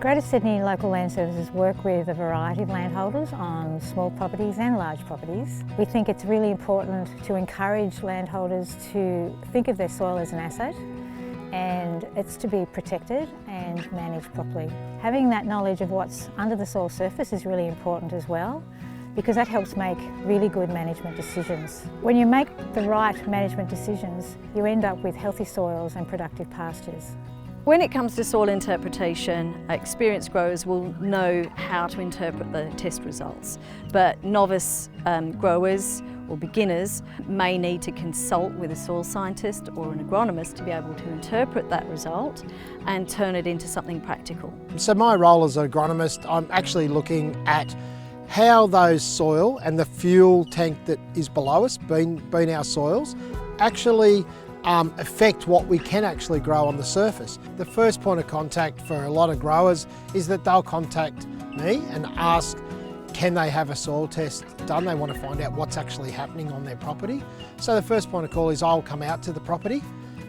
Greater Sydney Local Land Services work with a variety of landholders on small properties and large properties. We think it's really important to encourage landholders to think of their soil as an asset, and it's to be protected and managed properly. Having that knowledge of what's under the soil surface is really important as well, because that helps make really good management decisions. When you make the right management decisions, you end up with healthy soils and productive pastures. When it comes to soil interpretation, experienced growers will know how to interpret the test results, but novice growers or beginners may need to consult with a soil scientist or an agronomist to be able to interpret that result and turn it into something practical. So my role as an agronomist, I'm actually looking at how those soil and the fuel tank that is below us, being our soils, actually affect what we can actually grow on the surface. The first point of contact for a lot of growers is that they'll contact me and ask, can they have a soil test done? They want to find out what's actually happening on their property. So the first point of call is I'll come out to the property,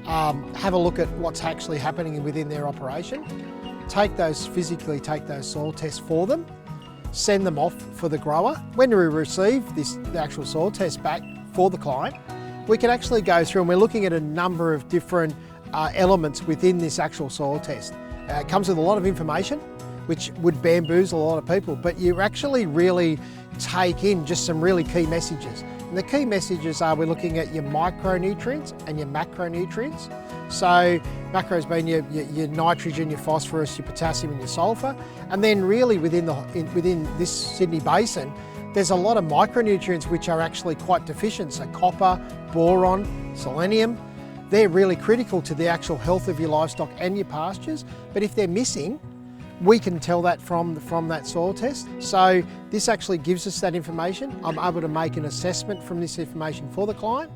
have a look at what's actually happening within their operation, physically take those soil tests for them, send them off for the grower. When we receive the actual soil test back for the client, we can actually go through, and we're looking at a number of different elements within this actual soil test. It comes with a lot of information, which would bamboozle a lot of people, but you actually really take in just some really key messages. And the key messages are we're looking at your micronutrients and your macronutrients. So macros being your nitrogen, your phosphorus, your potassium and your sulphur. And then really within this Sydney basin, there's a lot of micronutrients which are actually quite deficient. So copper, boron, selenium, they're really critical to the actual health of your livestock and your pastures. But if they're missing, we can tell that from that soil test. So this actually gives us that information. I'm able to make an assessment from this information for the client,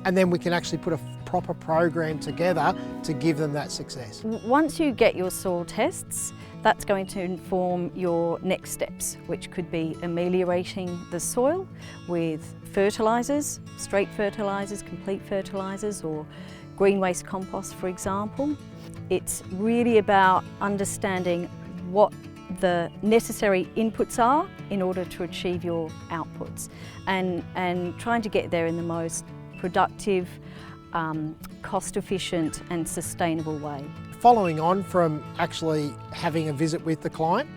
and then we can actually put a proper program together to give them that success. Once you get your soil tests, that's going to inform your next steps, which could be ameliorating the soil with fertilisers, straight fertilisers, complete fertilisers, or green waste compost, for example. It's really about understanding what the necessary inputs are in order to achieve your outputs, and trying to get there in the most productive, cost-efficient and sustainable way. Following on from actually having a visit with the client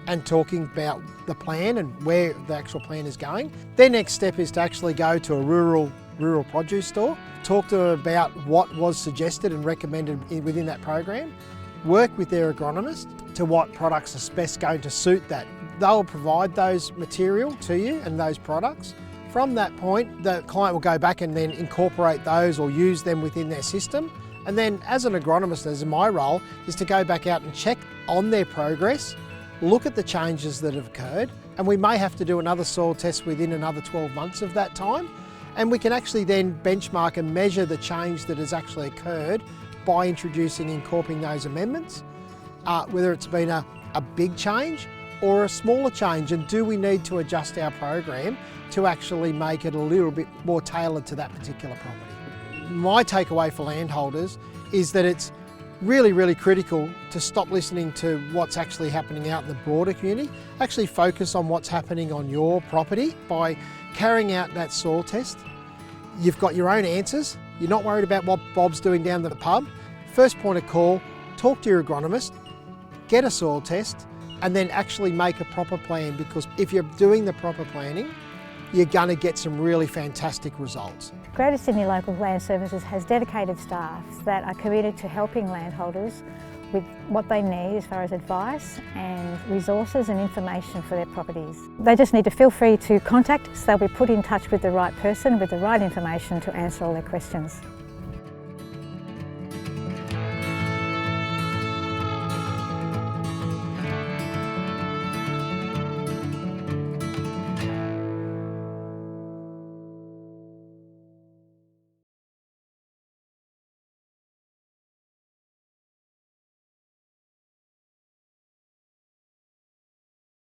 and talking about the plan and where the actual plan is going, their next step is to actually go to a rural produce store, talk to them about what was suggested and recommended within that program, work with their agronomist to what products are best going to suit that. They'll provide those material to you and those products. From that point, the client will go back and then incorporate those or use them within their system. And then as an agronomist, as my role, is to go back out and check on their progress, look at the changes that have occurred, and we may have to do another soil test within another 12 months of that time. And we can actually then benchmark and measure the change that has actually occurred by incorporating those amendments, whether it's been a big change or a smaller change, and do we need to adjust our program to actually make it a little bit more tailored to that particular property. My takeaway for landholders is that it's really, really critical to stop listening to what's actually happening out in the broader community. Actually focus on what's happening on your property by carrying out that soil test. You've got your own answers. You're not worried about what Bob's doing down the pub. First point of call, talk to your agronomist, get a soil test, and then actually make a proper plan, because if you're doing the proper planning, you're going to get some really fantastic results. Greater Sydney Local Land Services has dedicated staff that are committed to helping landholders with what they need as far as advice and resources and information for their properties. They just need to feel free to contact us. They'll be put in touch with the right person with the right information to answer all their questions.